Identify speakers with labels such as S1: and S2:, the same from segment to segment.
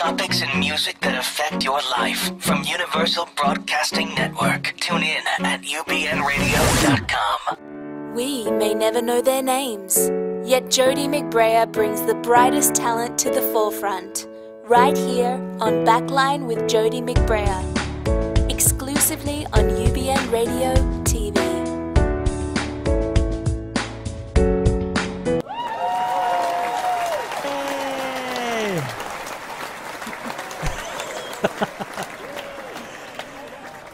S1: topics in music that affect your life from Universal Broadcasting Network. Tune in at ubnradio.com.
S2: We may never know their names, yet Jody McBrayer brings the brightest talent to the forefront. Right here on Backline with Jody McBrayer. Exclusively on UBN Radio TV.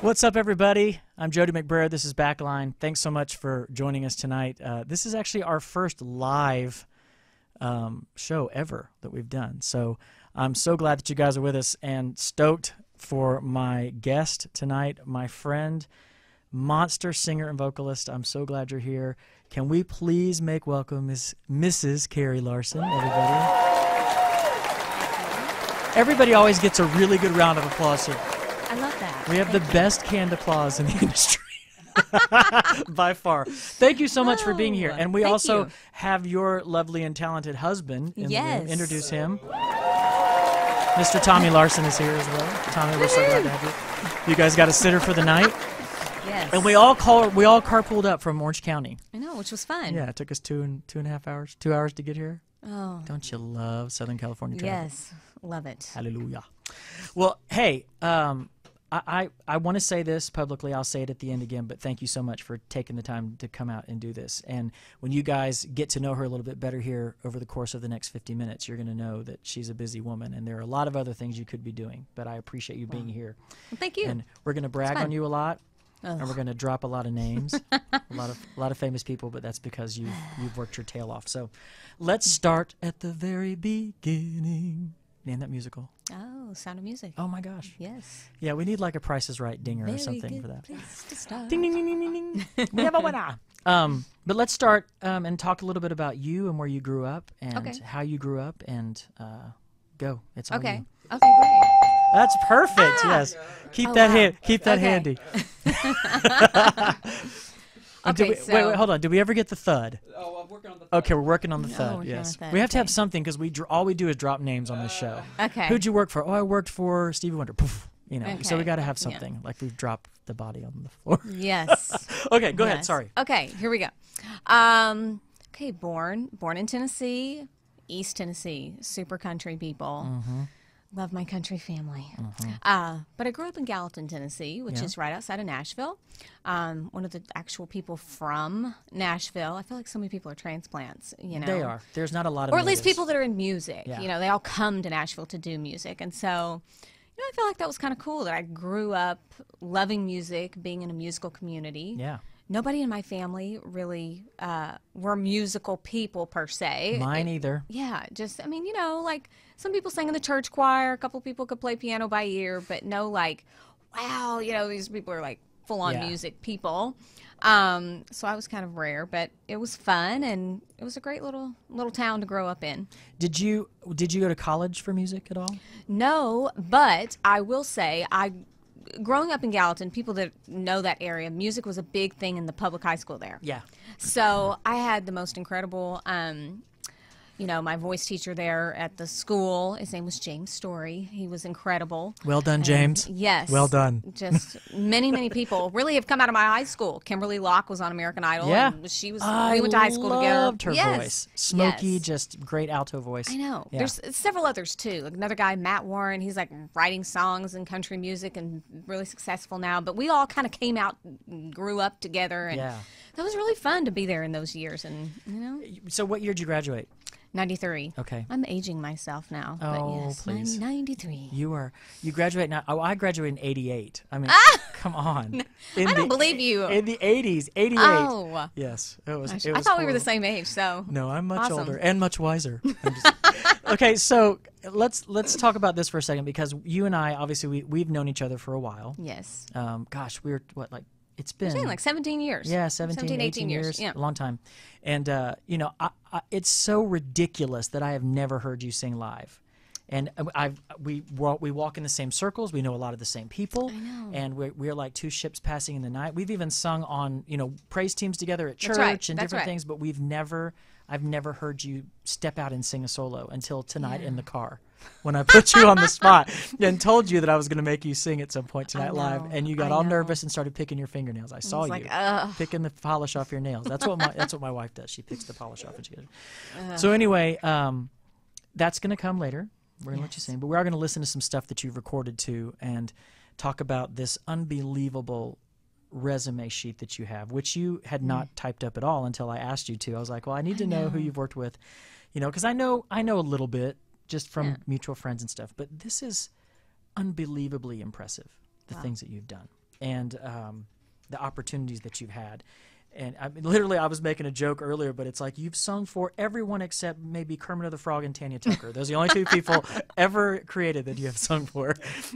S3: What's up, everybody? I'm Jody McBrayer. This is Backline. Thanks so much for joining us tonight. This is actually our first live show ever that we've done. So I'm so glad that you guys are with us and stoked for my guest tonight, my friend, monster singer and vocalist. I'm so glad you're here. Can we please make welcome Mrs. Keri Larson, everybody? Everybody always gets a really good round of applause here.
S4: I love that.
S3: We have the best canned applause in the industry. By far. Thank you so much for being here. And we also have your lovely and talented husband in the room. Introduce him. Mr. Tommy Larson is here as well. Tommy, we're so glad to have you. You guys got a sitter for the night?
S4: Yes.
S3: And we all carpooled up from Orange County.
S4: I know, which was fun.
S3: Yeah, it took us 2.5 hours. 2 hours to get here.
S4: Oh.
S3: Don't you love Southern California traffic?
S4: Yes, love it.
S3: Hallelujah. Well, hey, I want to say this publicly. I'll say it at the end again, but thank you so much for taking the time to come out and do this. And when you guys get to know her a little bit better here over the course of the next 50 minutes, you're going to know that she's a busy woman, and there are a lot of other things you could be doing, but I appreciate you being here.
S4: Well, thank you.
S3: And we're going to brag on you a lot, and we're going to drop a lot of names, a lot of famous people, but that's because you've worked your tail off. So let's start at the very beginning. Name that musical.
S4: Oh, Sound of Music.
S3: Oh my gosh.
S4: Yes.
S3: Yeah, we need like a Price is Right dinger
S4: Very
S3: or something
S4: good
S3: for that.
S4: place to start.
S3: Ding ding ding ding ding ding. We have a winner. But let's start and talk a little bit about you and where you grew up and how you grew up and go. It's all you.
S4: Okay, great.
S3: That's perfect. Yes. Keep that handy. Wait, hold on. Did we ever get the thud?
S5: Oh, I'm working on the thud.
S3: Okay, we're working on the thud. Yes. We have to have something because all we do is drop names on this show.
S4: Okay.
S3: Who'd you work for? Oh, I worked for Stevie Wonder. Poof. You know.
S4: Okay.
S3: So we got to have something like we've dropped the body on the floor.
S4: Yes.
S3: Okay, go ahead. Sorry.
S4: Okay, here we go. Okay, born in Tennessee, East Tennessee, super country people.
S3: Mm-hmm.
S4: Love my country family.
S3: Mm-hmm.
S4: But I grew up in Gallatin, Tennessee, which is right outside of Nashville. One of the actual people from Nashville. I feel like so many people are transplants, you know.
S3: They are. There's not a lot of
S4: Or at least
S3: natives.
S4: people that are in music.
S3: Yeah.
S4: You know, they all come to Nashville to do music. And so, you know, I feel like that was kind of cool that I grew up loving music, being in a musical community.
S3: Yeah.
S4: Nobody in my family really were musical people per se.
S3: Mine either.
S4: Yeah, just, I mean, you know, like some people sang in the church choir, a couple people could play piano by ear, but no like, wow, you know, these people are like full-on music people. So I was kind of rare, but it was fun, and it was a great little town to grow up in.
S3: Did you go to college for music at all?
S4: No, but I will say growing up in Gallatin, people that know that area, music was a big thing in the public high school there.
S3: Yeah.
S4: So I had the most incredible, you know, my voice teacher there at the school. His name was James Story. He was incredible.
S3: Well done, James.
S4: Yes.
S3: Well done.
S4: Just many people really have come out of my high school. Kimberly Locke was on American Idol.
S3: Yeah.
S4: And we went to high school together.
S3: I loved her voice. Smoky, just great alto voice.
S4: I know.
S3: Yeah.
S4: There's several others too. Like another guy, Matt Warren. He's like writing songs and country music and really successful now. But we all kind of came out and grew up together. And that was really fun to be there in those years. And you know.
S3: So what year did you graduate?
S4: 93.
S3: Okay.
S4: I'm aging myself now.
S3: Oh,
S4: but yes,
S3: please.
S4: 93.
S3: You graduate now. Oh, I graduated in 88. I mean, come on.
S4: I don't believe you.
S3: In the 80s, 88.
S4: Oh.
S3: Yes. It was
S4: I thought
S3: horrible.
S4: we were the same age, so.
S3: No, I'm much
S4: awesome.
S3: older and much wiser. Okay, so let's talk about this for a second, because you and I, obviously, we've known each other for a while.
S4: Yes.
S3: Gosh, we were, what, like, it's been
S4: like 17 years.
S3: Yeah, 17, 18 years.
S4: Yeah.
S3: A long time. And, you know, it's so ridiculous that I have never heard you sing live. And we walk in the same circles. We know a lot of the same people.
S4: I know.
S3: And we're like two ships passing in the night. We've even sung on, you know, praise teams together at church
S4: That's right.
S3: and
S4: That's
S3: different
S4: right.
S3: things, but we've never, I've never heard you step out and sing a solo until tonight in the car when I put you on the spot and told you that I was going to make you sing at some point tonight live, and you got all nervous and started picking your fingernails. I saw you picking the polish off your nails. That's what my wife does. She picks the polish off and she goes. So anyway, that's going to come later. We're going to let you sing, but we are going to listen to some stuff that you've recorded too and talk about this unbelievable resume sheet that you have, which you had not typed up at all until I asked you to. I was like, well, I need to know who you've worked with, because I know a little bit just from mutual friends and stuff, but this is unbelievably impressive, the things that you've done and the opportunities that you've had. And I was making a joke earlier, but it's like you've sung for everyone except maybe Kermit of the Frog and Tanya Tucker. Those are the only two people ever created that you have sung for.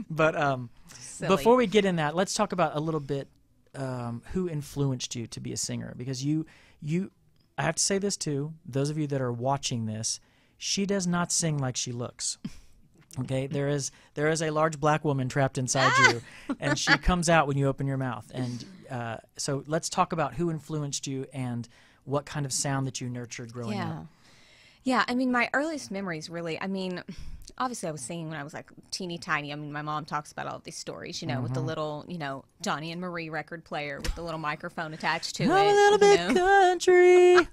S3: But before we get in that, let's talk about a little bit who influenced you to be a singer. Because you, I have to say this too, those of you that are watching this, she does not sing like she looks. Okay, there is a large black woman trapped inside you, and she comes out when you open your mouth. And so let's talk about who influenced you and what kind of sound that you nurtured growing up.
S4: Yeah, I mean, my earliest memories really, obviously I was singing when I was like teeny tiny. I mean, my mom talks about all of these stories, with the little, Johnny and Marie record player with the little microphone attached to it.
S3: I'm a little bit country.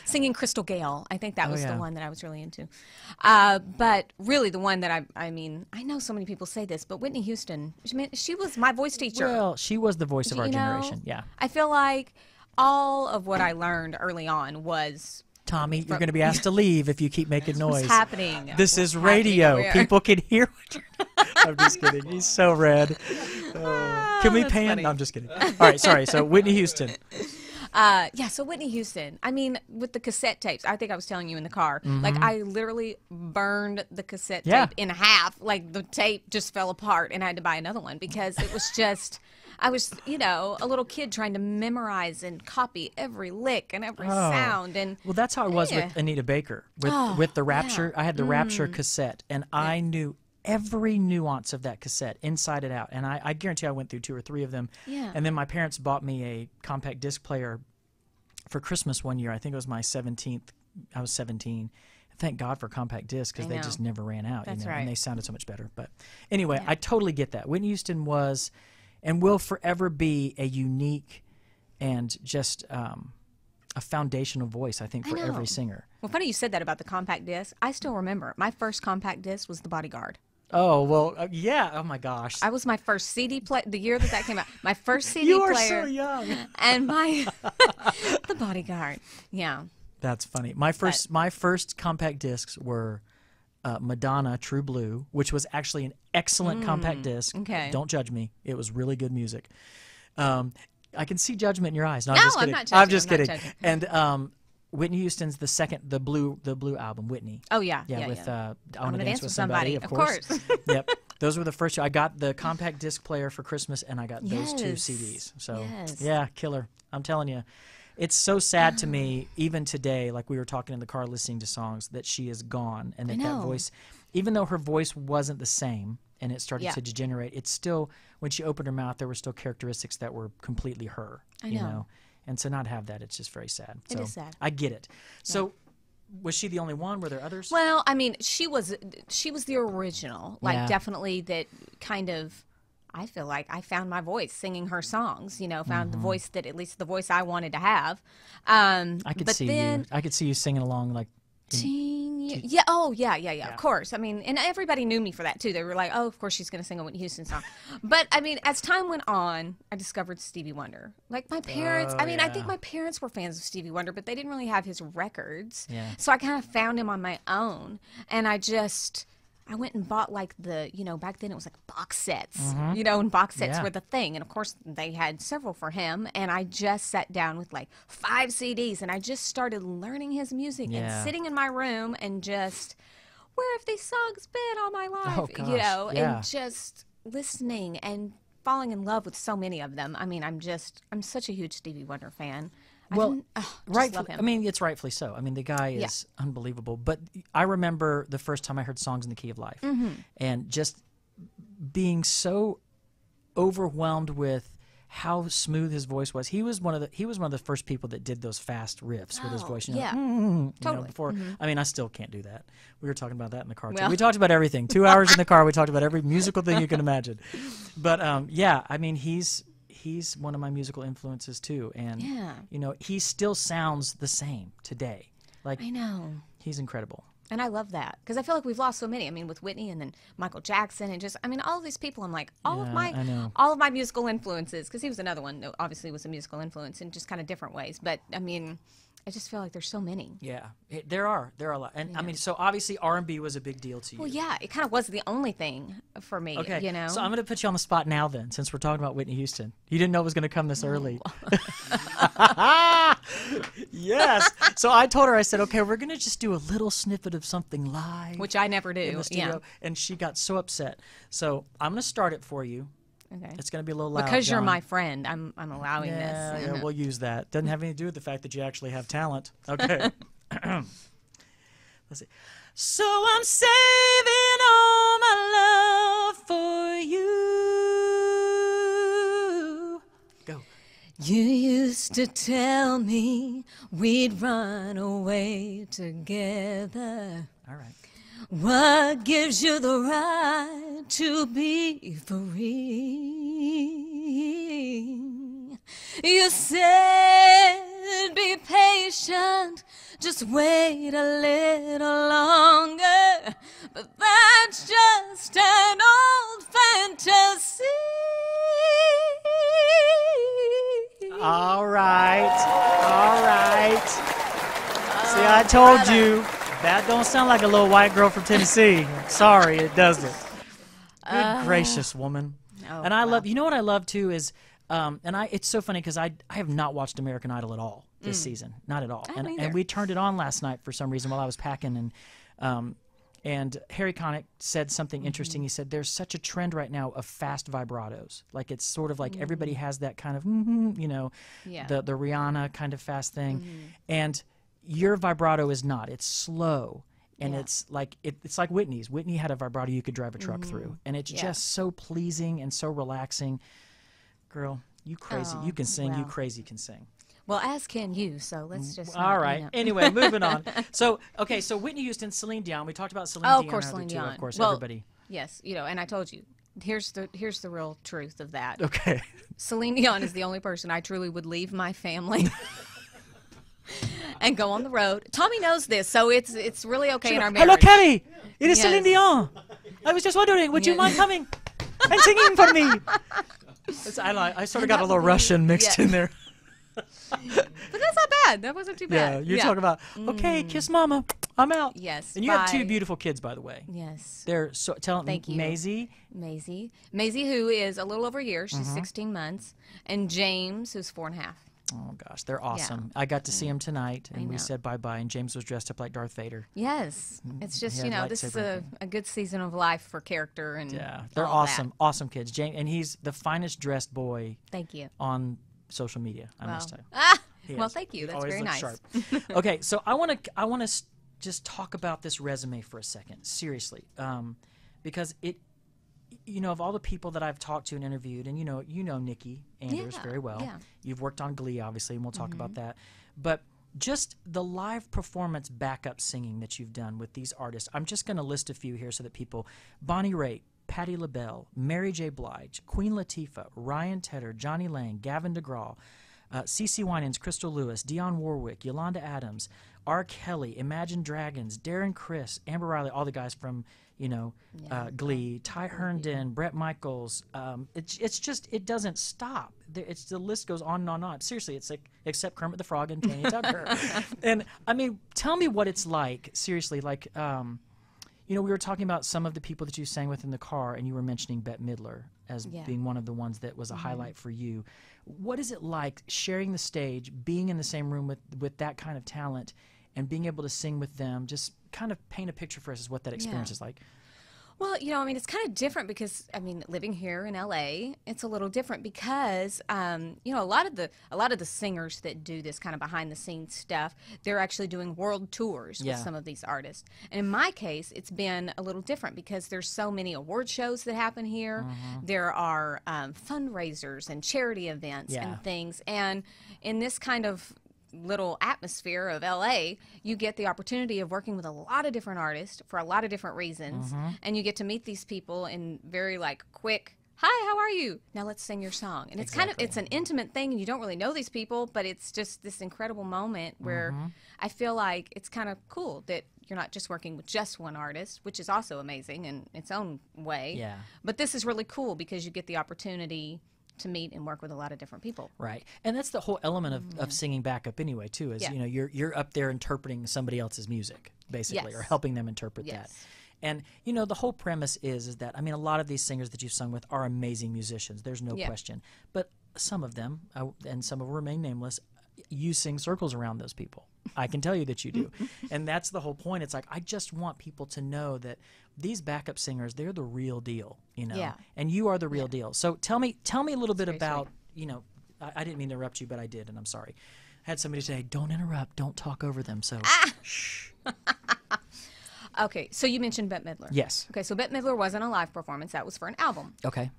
S4: Singing Crystal Gale. I think that was the one that I was really into. But really the one that I know so many people say this, but Whitney Houston, she was my voice teacher.
S3: Well, she was the voice of our generation, yeah.
S4: I feel like all of what I learned early on was...
S3: Tommy, you're going to be asked to leave if you keep making noise.
S4: What's happening?
S3: This is radio. People can hear what you're... I'm just kidding. He's so red. Can we pan?
S4: Funny.
S3: No, I'm just kidding. All right, sorry. So Whitney Houston.
S4: So Whitney Houston. I mean, with the cassette tapes, I think I was telling you in the car, like I literally burned the cassette tape in half. Like the tape just fell apart and I had to buy another one because it was just... I was, a little kid trying to memorize and copy every lick and every sound. And
S3: well, that's how I was with Anita Baker. With the Rapture, I had the Rapture cassette, and I knew every nuance of that cassette inside and out. And I guarantee I went through 2 or 3 of them.
S4: Yeah.
S3: And then my parents bought me a compact disc player for Christmas one year. I think it was my 17th. I was 17. Thank God for compact discs because they just never ran out.
S4: That's right.
S3: And they sounded so much better. But anyway, I totally get that. Whitney Houston was... and will forever be a unique and just a foundational voice, I think, for every singer.
S4: Well, funny you said that about the compact disc. I still remember. My first compact disc was The Bodyguard.
S3: Oh, well, yeah. Oh, my gosh.
S4: I was my first CD player, the year that came out. My first CD
S3: you
S4: player.
S3: You are so young.
S4: And The Bodyguard. Yeah.
S3: That's funny. My first compact discs were... Madonna, True Blue, which was actually an excellent compact disc.
S4: Okay.
S3: Don't judge me. It was really good music. I can see judgment in your eyes. No,
S4: no,
S3: I'm just kidding.
S4: I'm not judging.
S3: I'm just kidding. And Whitney Houston's the blue album, Whitney.
S4: Oh yeah.
S3: With I
S4: Want
S3: to
S4: to
S3: Dance with Somebody, of course.
S4: course.
S3: Yep. Those were the first two. I got the compact disc player for Christmas, and I got those 2 CDs. So yeah, killer. I'm telling you. It's so sad to me, even today, like we were talking in the car listening to songs, that she is gone. And that voice, even though her voice wasn't the same and it started to degenerate, it's still, when she opened her mouth, there were still characteristics that were completely her.
S4: I know.
S3: And to not have that, it's just very sad.
S4: It is sad.
S3: I get it. So was she the only one? Were there others?
S4: Well, I mean, she was the original. Like, definitely that kind of... I feel like I found my voice singing her songs, found the voice that, at least the voice I wanted to have.
S3: I could see you singing along like...
S4: Yeah. Oh, yeah. Of course. I mean, and everybody knew me for that too. They were like, "Oh, of course she's going to sing a Whitney Houston song." But I mean, as time went on, I discovered Stevie Wonder. Like my parents. I mean, I think my parents were fans of Stevie Wonder, but they didn't really have his records.
S3: Yeah.
S4: So I kind of found him on my own, and I went and bought like back then it was like box sets, and box sets were the thing. And of course they had several for him. And I just sat down with like 5 CDs and I just started learning his music and sitting in my room and just, where have these songs been all my life?
S3: Oh, gosh.
S4: And just listening and falling in love with so many of them. I mean, I'm such a huge Stevie Wonder fan.
S3: Well,
S4: love him.
S3: I mean, it's rightfully so. I mean, the guy is unbelievable. But I remember the first time I heard Songs in the Key of Life, and just being so overwhelmed with how smooth his voice was. He was one of the first people that did those fast riffs with his voice. You know,
S4: yeah.
S3: Totally. Before, I mean, I still can't do that. We were talking about that in the car too. We talked about everything. 2 hours in the car, we talked about every musical thing you can imagine. But yeah, I mean, he's one of my musical influences too, and you know, he still sounds the same today. Like,
S4: I know.
S3: He's incredible.
S4: And I love that because I feel like we've lost so many. I mean, with Whitney and then Michael Jackson and just, I mean, all of these people. I'm like, all of my musical influences, because he was another one that obviously was a musical influence in just kind of different ways. But I mean, I just feel like there's so many.
S3: Yeah, there are a lot, and I mean, so obviously R&B was a big deal to you.
S4: Well, yeah, it kind of was the only thing for me.
S3: Okay,
S4: you know.
S3: So I'm going to put you on the spot now, then, since we're talking about Whitney Houston. You didn't know it was going to come this early. Yes. So I told her, I said, okay, we're going to just do a little snippet of something live,
S4: which I never do.
S3: In the studio, and she got so upset. So I'm going to start it for you.
S4: Okay.
S3: It's going to be a little loud.
S4: Because you're
S3: John.
S4: my friend, I'm allowing this.
S3: Yeah, we'll use that. Doesn't have anything to do with the fact that you actually have talent. Okay. Let's see. So I'm saving all my love for you. Go.
S4: You used to tell me we'd run away together.
S3: All right.
S4: What gives you the right to be free? You said be patient, just wait a little longer, but that's just an old fantasy.
S3: All right. All right. See, I told you. That don't sound like a little white girl from Tennessee. Sorry, it doesn't. Good gracious, woman. And I love, you know what I love too is, it's so funny because I have not watched American Idol at all this season, not at all. And we turned it on last night for some reason while I was packing, and Harry Connick said something interesting. He said there's such a trend right now of fast vibratos. Like it's sort of like everybody has that kind of, you know, the Rihanna kind of fast thing, and your vibrato is not. It's slow, and it's like it's like Whitney's. Whitney had a vibrato you could drive a truck through, and it's just so pleasing and so relaxing. Girl, you crazy. You can sing. You crazy can sing.
S4: Well, as can you, so let's just...
S3: All right. Anyway, moving on. So, okay, so Whitney Houston, Celine Dion. We talked about Celine Dion.
S4: Of course, Celine Dion.
S3: Of course,
S4: well,
S3: everybody.
S4: Yes, you know, and I told you, here's the real truth of that.
S3: Okay.
S4: Celine Dion is the only person I truly would leave my family and go on the road. Tommy knows this, so it's really okay in our marriage.
S3: Hello, Keri. It is Celine Dion. I was just wondering, would you mind coming and singing for me? I sort of got a little Russian mixed in there.
S4: But that's not bad. That wasn't too bad.
S3: Yeah, you're talking about, okay, kiss mama. I'm out.
S4: Yes.
S3: And you have two beautiful kids, by the way.
S4: Yes.
S3: They're so
S4: Thank you.
S3: Maisie,
S4: who is a little over a year. She's 16 months. And James, who's 4.5.
S3: Oh, gosh. They're awesome.
S4: Yeah.
S3: I got to see them tonight, and we said bye-bye, and James was dressed up like Darth Vader.
S4: Yes. It's just, you know, this is a good season of life for character. And
S3: they're awesome. Awesome kids. James, and he's the finest dressed boy
S4: Thank you.
S3: on social media, I must tell you.
S4: Well, thank you. That's very nice.
S3: Sharp. Okay, so I want to just talk about this resume for a second, seriously, because you know, of all the people that I've talked to and interviewed, and you know Nikki Anders very well. Yeah. You've worked on Glee, obviously, and we'll talk about that. But just the live performance backup singing that you've done with these artists, I'm just going to list a few here so that people: Bonnie Raitt, Patti LaBelle, Mary J. Blige, Queen Latifah, Ryan Tedder, Johnny Lang, Gavin DeGraw, CeCe Winans, Crystal Lewis, Dionne Warwick, Yolanda Adams, R. Kelly, Imagine Dragons, Darren Criss, Amber Riley, all the guys from, you know, Glee, Ty Herndon, Bret Michaels. It's just, it doesn't stop. The list goes on and on and on. Seriously, it's like, except Kermit the Frog and Tanya Tucker. And, I mean, tell me what it's like, seriously, like, you know, we were talking about some of the people that you sang with in the car, and you were mentioning Bette Midler as being one of the ones that was a highlight for you. What is it like sharing the stage, being in the same room with that kind of talent, and being able to sing with them? Just kind of paint a picture for us as what that experience is like.
S4: Well, I mean, it's kind of different because, I mean, living here in LA, it's a little different because, a lot of the singers that do this kind of behind the scenes stuff, they're actually doing world tours with some of these artists. And in my case, it's been a little different because there's so many award shows that happen here. There are fundraisers and charity events and things. And in this kind of little atmosphere of LA, you get the opportunity of working with a lot of different artists for a lot of different reasons, and you get to meet these people in very quick, hi, how are you? Now let's sing your song. And it's it's an intimate thing, and you don't really know these people, but it's just this incredible moment where I feel like it's kind of cool that you're not just working with just one artist, which is also amazing in its own way. Yeah. But this is really cool because you get the opportunity to meet and work with a lot of different people. Right.
S3: And that's the whole element of singing backup anyway, too, is, you're up there interpreting somebody else's music, basically, or helping them interpret that. And, the whole premise is that, I mean, a lot of these singers that you've sung with are amazing musicians. There's no question. But some of them, and some of them remain nameless, you sing circles around those people. I can tell you that you do. And that's the whole point. It's like, I just want people to know that these backup singers, they're the real deal, and you are the real deal. So tell me a little bit about, I didn't mean to interrupt you, but I did, and I'm sorry. I had somebody say, don't interrupt, don't talk over them, so shh.
S4: Okay, so you mentioned Bette Midler.
S3: Yes.
S4: Okay, so Bette Midler wasn't a live performance. That was for an album.
S3: Okay.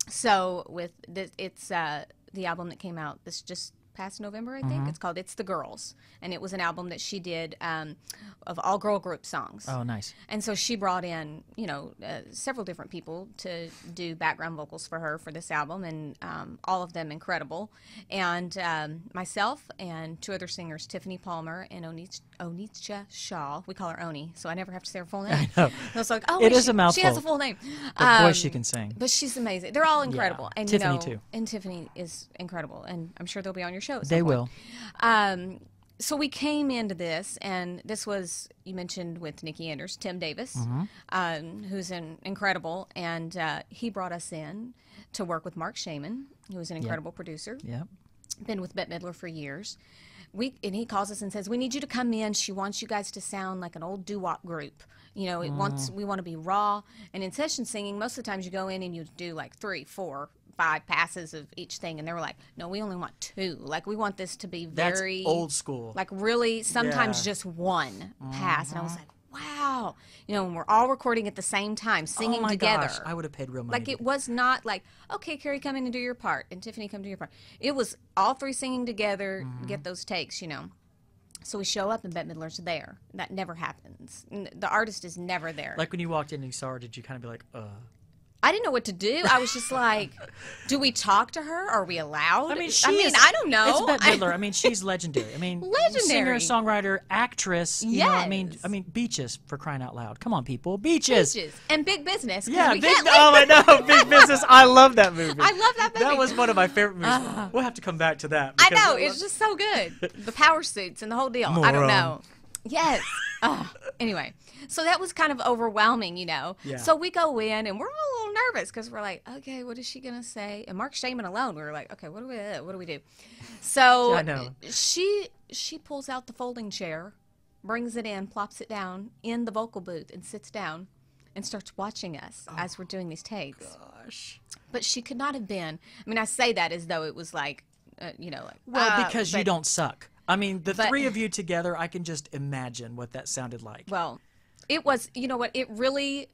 S4: So with this, it's the album that came out this just past November, I think. It's called It's the Girls, and it was an album that she did of all girl group songs.
S3: Oh, nice.
S4: And so she brought in, several different people to do background vocals for her for this album, and all of them incredible. And myself and two other singers, Tiffany Palmer and Onitsha Shaw. We call her Oni, so I never have to say her full name.
S3: I know.
S4: I was like, oh,
S3: it is a mouthful.
S4: She has a full name.
S3: But boy, she can sing.
S4: But she's amazing. They're all incredible.
S3: Yeah.
S4: And
S3: Tiffany too.
S4: And Tiffany is incredible, and I'm sure they'll be on your show.
S3: They will.
S4: So we came into this, and this was, you mentioned with Nikki Anders, Tim Davis, who's incredible, and he brought us in to work with Mark Shaman, who is an incredible producer.
S3: Yep.
S4: Been with Bette Midler for years. And he calls us and says, we need you to come in. She wants you guys to sound like an old doo-wop group. We want to be raw. And in session singing, most of the times you go in and you do 3, 4, 5 passes of each thing, and they were like, no, we only want 2. We want this to be very
S3: old school,
S4: really sometimes just one pass. And I was like, wow, and we're all recording at the same time, singing together.
S3: Gosh, I would have paid real money.
S4: It was not okay, Keri, come in and do your part, and Tiffany, come do your part. It was all 3 singing together, get those takes, So we show up and Bette Midler's there. That never happens. The artist is never there.
S3: When you walked in and you saw her, did you kind of be like,
S4: I didn't know what to do. I was just like, do we talk to her? Are we allowed?
S3: I mean,
S4: I don't know.
S3: It's Bette Midler. I mean, she's legendary. I mean,
S4: legendary.
S3: Singer, songwriter, actress. You know, I mean, Beaches, for crying out loud. Come on, people. Beaches.
S4: And Big Business.
S3: Yeah, I know. Big Business. I love that movie.
S4: I love that movie.
S3: That was one of my favorite movies. We'll have to come back to that.
S4: I know. It's just so good. The power suits and the whole deal. I don't know. Yes. Anyway, so that was kind of overwhelming, Yeah. So we go in and we're all a little nervous because we're like, okay, what is she gonna say? And Mark Shaman alone, we were like, okay, what do we do? So
S3: I know.
S4: She pulls out the folding chair, brings it in, plops it down in the vocal booth, and sits down and starts watching us as we're doing these takes.
S3: Gosh.
S4: But she could not have been. I mean, I say that as though it was
S3: because you don't suck. I mean, the 3 of you together, I can just imagine what that sounded like.
S4: Well, it was, it really,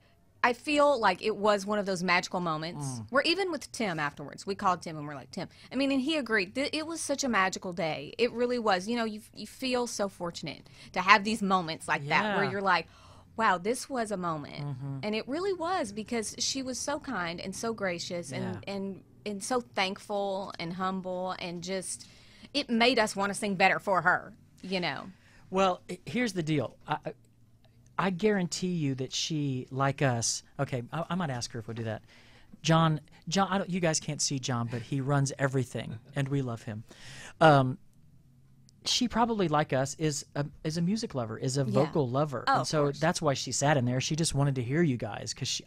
S4: I feel like it was one of those magical moments where even with Tim afterwards, we called Tim and we're like, Tim, I mean, and he agreed. It was such a magical day. It really was. You feel so fortunate to have these moments like that where you're like, wow, this was a moment. And it really was because she was so kind and so gracious and so thankful and humble and just... It made us want to sing better for her,
S3: Well, here's the deal. I guarantee you that she, like us, okay, I might ask her if we'll do that. John, you guys can't see John, but he runs everything, and we love him. She probably, like us, is a music lover, is a vocal lover.
S4: Oh,
S3: and so that's why she sat in there. She just wanted to hear you guys. Because,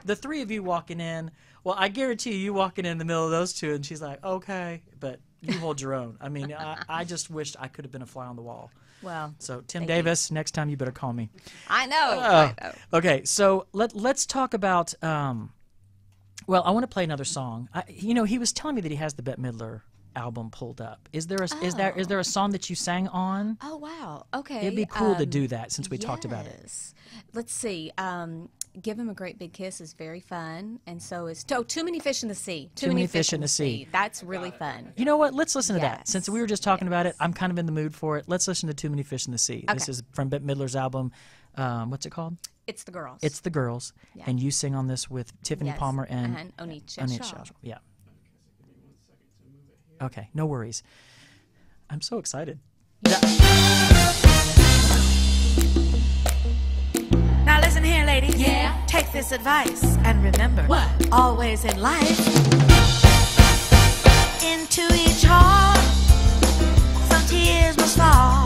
S3: the 3 of you walking in, well, I guarantee you walking in the middle of those 2, and she's like, okay, but you hold your own. I mean, I just wished I could have been a fly on the wall.
S4: Well,
S3: so Tim Davis, next time you better call me.
S4: I know. I know.
S3: Okay, so let's talk about. Well, I want to play another song. He was telling me that he has the Bette Midler album pulled up. Is there a song that you sang on?
S4: Oh wow. Okay.
S3: It'd be cool to do that since we talked about it.
S4: Let's see. Give Him a Great Big Kiss is very fun, and so is Too Many Fish in the Sea.
S3: Too Many Fish in the Sea.
S4: That's really fun.
S3: You know what? Let's listen to that. Since we were just talking about it, I'm kind of in the mood for it. Let's listen to Too Many Fish in the Sea.
S4: Okay.
S3: This is from Bette Midler's album. What's it called?
S4: It's the Girls.
S3: It's the Girls.
S4: Yeah.
S3: And you sing on this with Tiffany Palmer and
S4: Onitsha Shaw.
S3: Yeah. Okay, no worries. I'm so excited.
S5: Now listen here, ladies.
S2: Yeah.
S5: Take this advice and remember,
S2: What?
S5: always in life, into each heart, some tears must fall.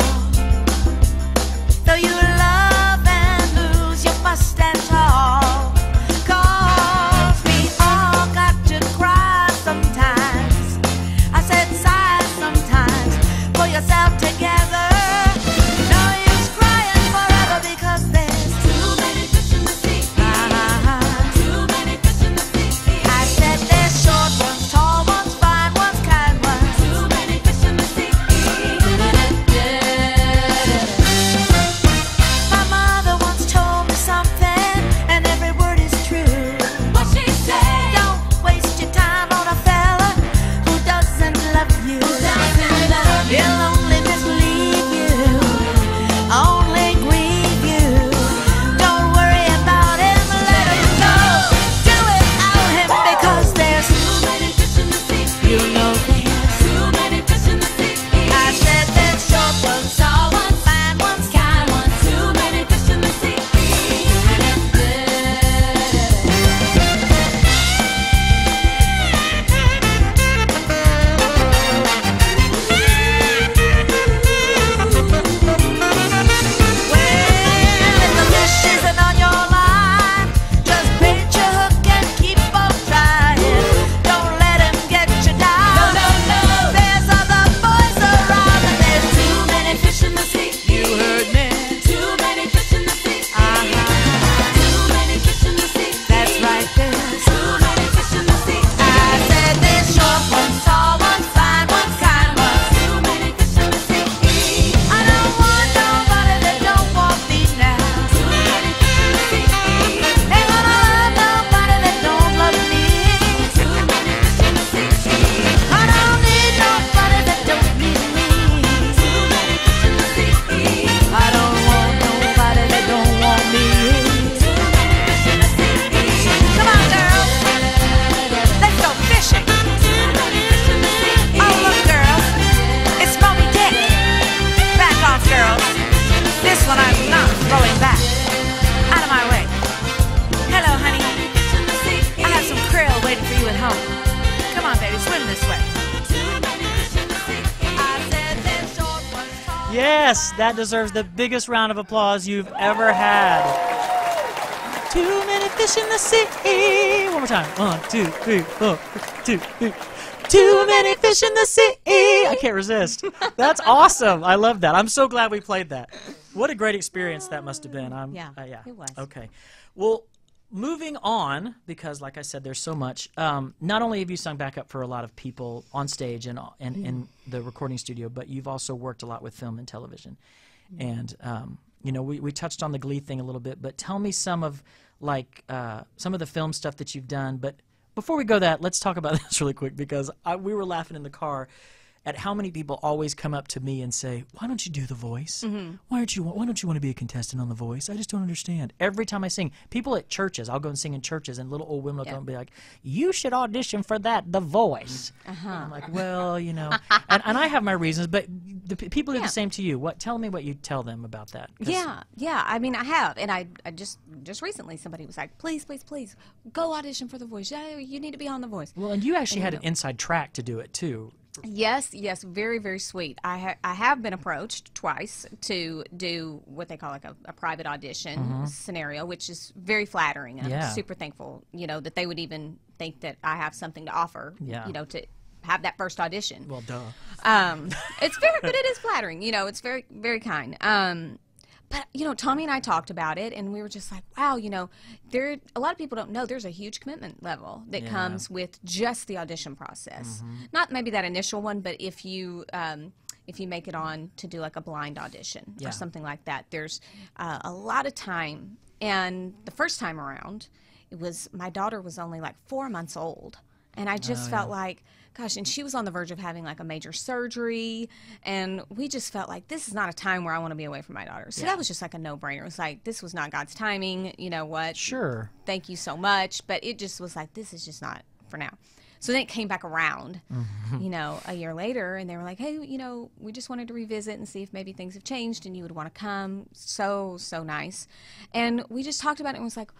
S5: Though you love and lose, you must stand tall. 'Cause we all got to cry sometimes. I said sigh sometimes. Pull yourself together. No use crying forever because there's too many fish in the sea. Too many fish in the sea. I said there's short ones, tall ones, fine ones, kind ones. Too many fish in the sea. My mother once told me something, and every word is true.
S2: What she say?
S5: Don't waste your time on a fella who doesn't love you. He'll only mislead you, only grieve you. Don't worry about him, let him go. Do without him because there's too many fish in the sea. You know there's too many fish in the sea. I said there's short ones, tall ones, fine ones, kind ones. Too many fish in the sea. Well, if the fish isn't on your line, just bait your hook and keep on trying. Don't let him get you down. No. There's other boys around, and there's too many fish in the sea. You heard me. Too many fish in the sea. Too many fish in the sea. That's right, there's too many fish in the sea. I said there's short ones, tall ones, fine ones, kind ones. Too many fish in the sea. I don't want nobody that don't want me now. Too many fish in the sea. Ain't gonna love nobody that don't love me. Too many fish in the sea. I don't need nobody that don't need me. Too many fish in the sea. I don't want nobody that don't want me. Too many fish in the sea. Come on, girls. Let's go fishing. Too many fish in the sea. Oh, look, girls. It's Moby Dick. Back off, girls. This one I'm not throwing back. Out of my way. Hello, honey. I have some krill waiting for you at home. Come on, baby, swim this way. I said there's short ones, tall ones.
S3: Yes, that deserves the biggest round of applause you've ever had. Too many fish in the sea. One more time. 1, 2, 3, 4, 2, 3. Too many fish in the sea. I can't resist. That's awesome. I love that. I'm so glad we played that. What a great experience that must have been.
S4: Yeah,
S3: yeah.
S4: it was.
S3: Okay. Well, moving on, because like I said, there's so much. Not only have you sung backup for a lot of people on stage and in the recording studio, but you've also worked a lot with film and television. And we touched on the Glee thing a little bit, but tell me some of the film stuff that you've done. But before we go that, let's talk about this really quick, because we were laughing in the car at how many people always come up to me and say, "Why don't you do The Voice? Why don't you want to be a contestant on The Voice? I just don't understand." Every time I sing, people at churches, I'll go and sing in churches, and little old women will come and be like, "You should audition for that, The Voice." I'm like, well, and I have my reasons, but the people do the same to you. Tell me what you tell them about that.
S4: Yeah. I mean, I have, and I just recently somebody was like, "Please, go audition for The Voice. Yeah, you need to be on The Voice."
S3: Well, and you actually had an inside track to do it too.
S4: Yes, very, very sweet. I have been approached twice to do what they call like a private audition scenario, which is very flattering. And I'm super thankful, that they would even think that I have something to offer, have that first audition.
S3: Well, duh.
S4: It's very, but it is flattering. You know, it's very, very kind. But, you know, Tommy and I talked about it, and we were just like, wow, you know, a lot of people don't know there's a huge commitment level that comes with just the audition process. Not maybe that initial one, but if you make it on to do like a blind audition or something like that, there's a lot of time. And the first time around, my daughter was only like 4 months old. And I just felt like, gosh, and she was on the verge of having like a major surgery. And we just felt like this is not a time where I want to be away from my daughter. So that was just like a no-brainer. It was like, this was not God's timing. You know what?
S3: Sure.
S4: Thank you so much. But it just was like, this is just not for now. So then it came back around, you know, a year later. And they were like, hey, you know, we just wanted to revisit and see if maybe things have changed and you would want to come. So, so nice. And we just talked about it and was like,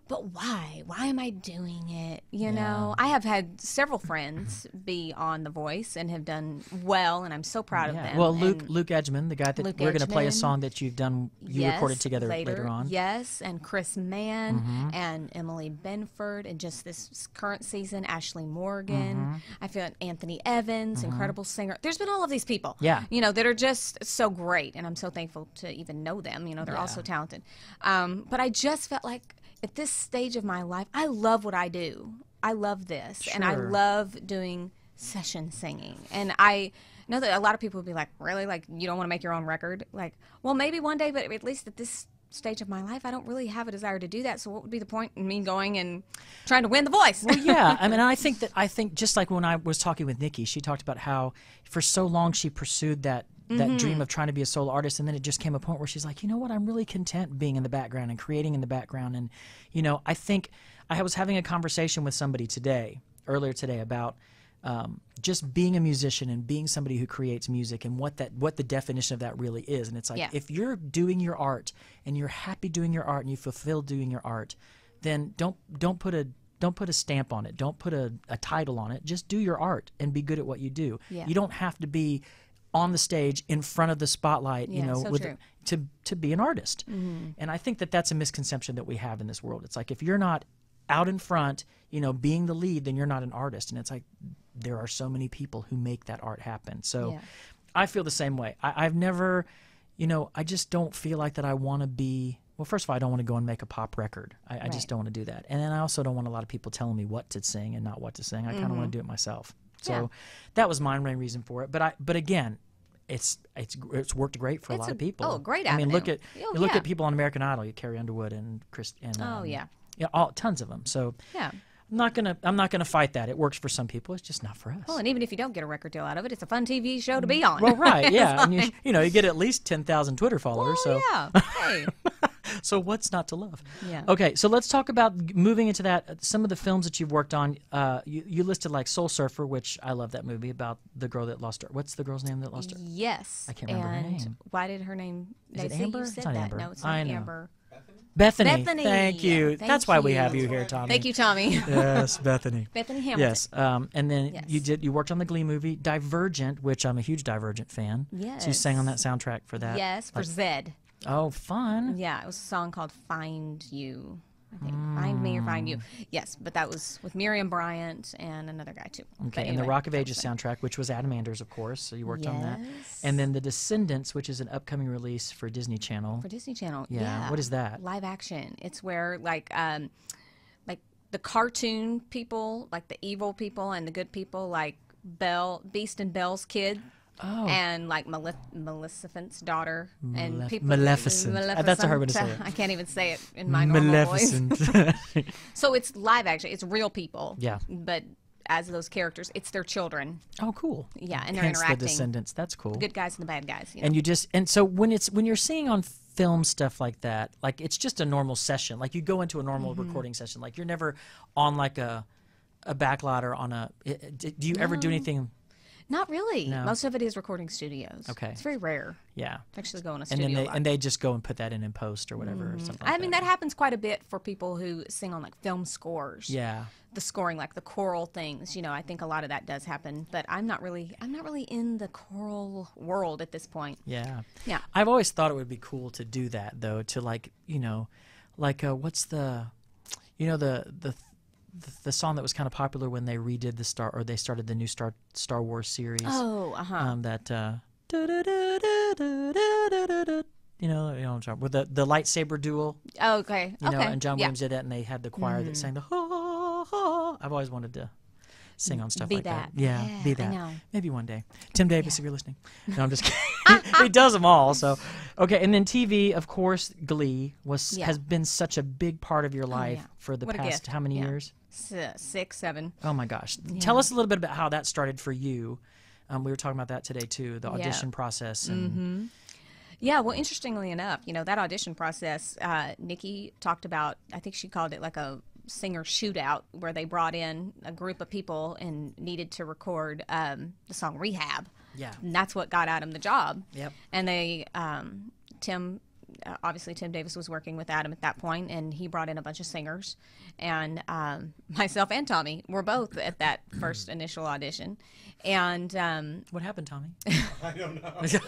S4: but why? Why am I doing it? You know, I have had several friends be on The Voice and have done well, and I'm so proud of them.
S3: Well, Luke Edgman, the guy that we're going to play a song that you've done, you recorded together later on.
S4: Yes, and Chris Mann and Emily Benford, and just this current season, Ashley Morgan. I feel like Anthony Evans, incredible singer. There's been all of these people, you know, that are just so great, and I'm so thankful to even know them. You know, they're all so talented. But I just felt like, at this stage of my life, I love what I do. I love this. And I love doing session singing. And I know that a lot of people would be like, really? Like, you don't want to make your own record? Like, well, maybe one day, but at least at this stage of my life, I don't really have a desire to do that. So what would be the point in me going and trying to win The Voice?
S3: Well, yeah. I mean, I think just like when I was talking with Nikki, she talked about how for so long she pursued that dream of trying to be a solo artist, and then it just came a point where she's like, you know what, I'm really content being in the background and creating in the background. And, you know, I think I was having a conversation with somebody earlier today, about just being a musician and being somebody who creates music and what the definition of that really is. And it's like, if you're doing your art and you're happy doing your art and you fulfill doing your art, then don't put a stamp on it. Don't put a title on it. Just do your art and be good at what you do. Yeah. You don't have to be on the stage in front of the spotlight, you know, to be an artist. And I think that's a misconception that we have in this world. It's like, if you're not out in front, you know, being the lead, then you're not an artist. And it's like, there are so many people who make that art happen. So I feel the same way. I've never, you know, I just don't feel like that I want to be, well, first of all, I don't want to go and make a pop record. I just don't want to do that. And then I also don't want a lot of people telling me what to sing and not what to sing. I kind of want to do it myself. So that was my main reason for it. But again, it's worked great for a lot of people.
S4: Oh, great
S3: avenue. I mean, look
S4: at
S3: at people on American Idol. You Carrie Underwood and Chris and tons of them. So I'm not gonna fight that. It works for some people. It's just not for us.
S4: Well, and even if you don't get a record deal out of it, it's a fun TV show to be on.
S3: Well, right, yeah, and you know, you get at least 10,000 Twitter followers.
S4: Well,
S3: so
S4: hey.
S3: So what's not to love?
S4: Yeah.
S3: Okay, so let's talk about moving into that. Some of the films that you've worked on. You listed like Soul Surfer, which I love that movie about the girl that lost her. What's the girl's name that lost her?
S4: Yes.
S3: I can't remember her name.
S4: Why did her name?
S3: Is it Amber?
S4: You said
S3: it's not
S4: that.
S3: Amber.
S4: No, it's not Amber.
S3: Bethany.
S4: Thank
S3: you.
S4: Thank
S3: That's why
S4: you.
S3: we have you here, Tommy.
S4: Thank you, Tommy.
S3: Yes, Bethany.
S4: Bethany Hamilton.
S3: Yes, and then you worked on the Glee movie, Divergent, which I'm a huge Divergent fan.
S4: Yes.
S3: So you sang on that soundtrack for that.
S4: Yes, for Zed.
S3: Oh, fun.
S4: Yeah, it was a song called Find You. I think Find Me or Find You. Yes, but that was with Miriam Bryant and another guy too.
S3: Okay, and the Rock of Ages soundtrack, which was Adam Anders, of course, so you worked on that. And then The Descendants, which is an upcoming release for Disney Channel.
S4: For Disney Channel,
S3: yeah. What is that?
S4: Live action. It's where like the cartoon people, like the evil people and the good people, like Beast and Belle's kid.
S3: Oh.
S4: And like Maleficent's daughter and people.
S3: Maleficent. That's a hard way to say it.
S4: I can't even say it in my normal voice. So it's live action. It's real people.
S3: Yeah.
S4: But as those characters, it's their children.
S3: Oh, cool.
S4: Yeah, and they're
S3: Hence
S4: interacting.
S3: The Descendants. That's cool.
S4: The good guys and the bad guys. You know?
S3: And so when you're seeing on film stuff like that, like it's just a normal session. Like you go into a normal recording session. Like you're never on like a backlot or on a. Do you ever do anything?
S4: Not really.
S3: No.
S4: Most of it is recording studios.
S3: Okay.
S4: It's very rare.
S3: Yeah.
S4: To actually go in a studio.
S3: And they just go and put that in post or whatever or something like
S4: I mean, that happens quite a bit for people who sing on like film scores.
S3: Yeah.
S4: The scoring, like the choral things, you know, I think a lot of that does happen, but I'm not really in the choral world at this point.
S3: Yeah.
S4: Yeah.
S3: I've always thought it would be cool to do that though, to like, you know, like what's the, you know, the the song that was kind of popular when they redid they started the new Star Wars series.
S4: Oh,
S3: That you know, with the lightsaber duel.
S4: Oh, okay.
S3: You know,
S4: okay.
S3: and John Williams did that, and they had the choir that sang the ha ha. I've always wanted to sing on stuff
S4: Be
S3: like that.
S4: that.
S3: Yeah,
S4: Yeah,
S3: be
S4: I
S3: that.
S4: know.
S3: Maybe one day. Tim Davis, if you're listening. No, I'm just kidding. He does them all. So, okay, and then TV, of course, Glee has been such a big part of your life for the
S4: What a
S3: past
S4: gift.
S3: how many
S4: Yeah.
S3: years?
S4: 6, 7.
S3: Oh my gosh! Tell us a little bit about how that started for you. We were talking about that today too, the audition process. And
S4: Yeah, well, interestingly enough, you know, that audition process, Nikki talked about, I think she called it like a singer shootout, where they brought in a group of people and needed to record the song Rehab.
S3: Yeah.
S4: And that's what got Adam the job.
S3: Yep.
S4: And they, obviously Tim Davis was working with Adam at that point, and he brought in a bunch of singers. And myself and Tommy were both at that first initial audition. And
S3: what happened, Tommy?
S6: I don't know.
S4: He's like,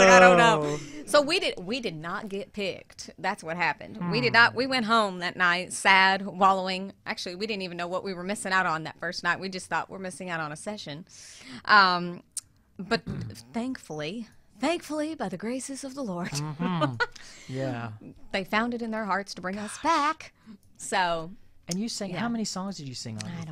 S4: I don't know. So we did not get picked. That's what happened. We did not. We went home that night, sad, wallowing. Actually, we didn't even know what we were missing out on that first night. We just thought we're missing out on a session. But thankfully, by the graces of the Lord,
S3: Yeah.
S4: they found it in their hearts to bring us back. So
S3: And you sang. How many songs did you sing on?
S4: I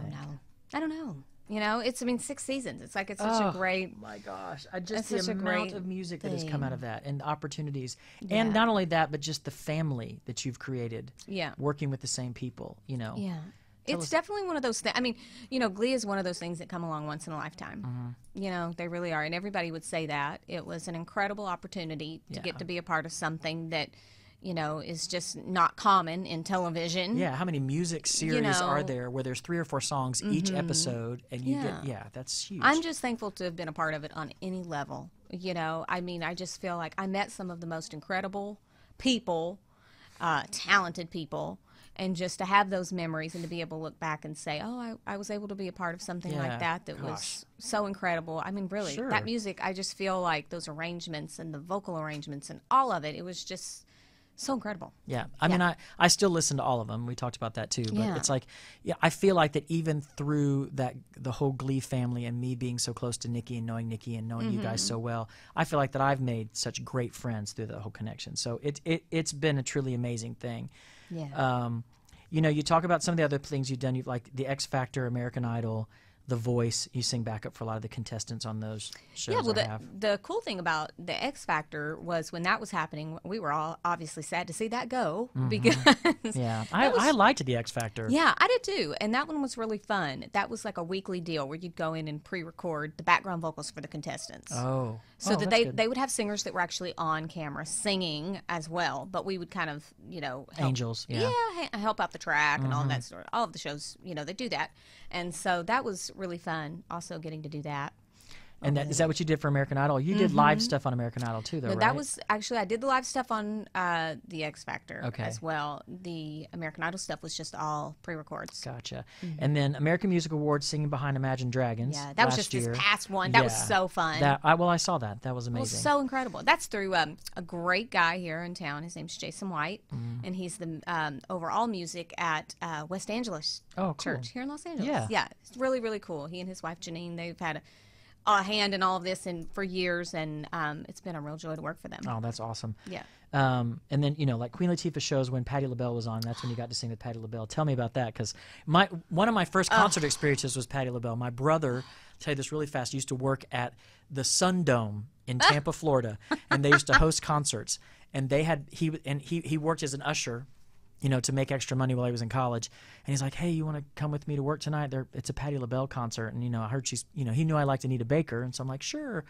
S4: don't know. You know, 6 seasons. It's like it's such a great.
S3: My gosh, just
S4: It's
S3: the
S4: such a
S3: amount
S4: great
S3: of music that has come out of that, and opportunities,
S4: Yeah.
S3: and not only that, but just the family that you've created.
S4: Yeah.
S3: Working with the same people, you know.
S4: Yeah. It's definitely one of those things. I mean, you know, Glee is one of those things that come along once in a lifetime. You know, they really are. And everybody would say that. It was an incredible opportunity to get to be a part of something that, you know, is just not common in television.
S3: Yeah, how many music series are there where there's 3 or 4 songs each episode, and you get that's huge.
S4: I'm just thankful to have been a part of it on any level. You know, I mean, I just feel like I met some of the most incredible people, talented people, and just to have those memories and to be able to look back and say, oh, I was able to be a part of something like that was so incredible. I mean, really, that music, I just feel like those arrangements and the vocal arrangements and all of it, it was just so incredible.
S3: Yeah. I mean, I still listen to all of them. We talked about that too. But it's like, I feel like that even through the whole Glee family and me being so close to Nikki and knowing you guys so well, I feel like that I've made such great friends through the whole connection. So it's been a truly amazing thing.
S4: Yeah.
S3: You know, you talk about some of the other things you've done. You've like the X Factor, American Idol, The Voice. You sing backup for a lot of the contestants on those shows.
S4: Yeah, well, the cool thing about the X Factor was when that was happening, we were all obviously sad to see that go because
S3: I liked the X Factor.
S4: Yeah, I did too, and that one was really fun. That was like a weekly deal where you'd go in and pre-record the background vocals for the contestants.
S3: Oh,
S4: so that they would have singers that were actually on camera singing as well, but we would kind of help,
S3: angels,
S4: help out the track and all that sort. All of the shows, they do that, and so that was really fun. Also, getting to do that.
S3: And is that what you did for American Idol? You did live stuff on American Idol too, though, right?
S4: That was actually, I did the live stuff on the X Factor as well. The American Idol stuff was just all pre-records.
S3: Gotcha. And then American Music Awards, Singing Behind Imagine Dragons.
S4: Yeah, that was just this past one. That was so fun.
S3: I saw that. That was amazing.
S4: It was so incredible. That's through a great guy here in town. His name's Jason White, and he's the overall music at West Angeles Church here in Los Angeles. Yeah, it's really, really cool. He and his wife Janine, they've had a hand in all of this for years, and it's been a real joy to work for them.
S3: Oh, that's awesome.
S4: Yeah.
S3: And then, like Queen Latifah shows when Patti LaBelle was on, that's when you got to sing with Patti LaBelle. Tell me about that, because one of my first concert experiences was Patti LaBelle. My brother, I'll tell you this really fast, used to work at the Sun Dome in Tampa, Florida, and they used to host concerts. And he worked as an usher, to make extra money while he was in college. And he's like, hey, you want to come with me to work tonight? It's a Patti LaBelle concert. And, I heard she's, he knew I liked Anita Baker. And so I'm like, sure.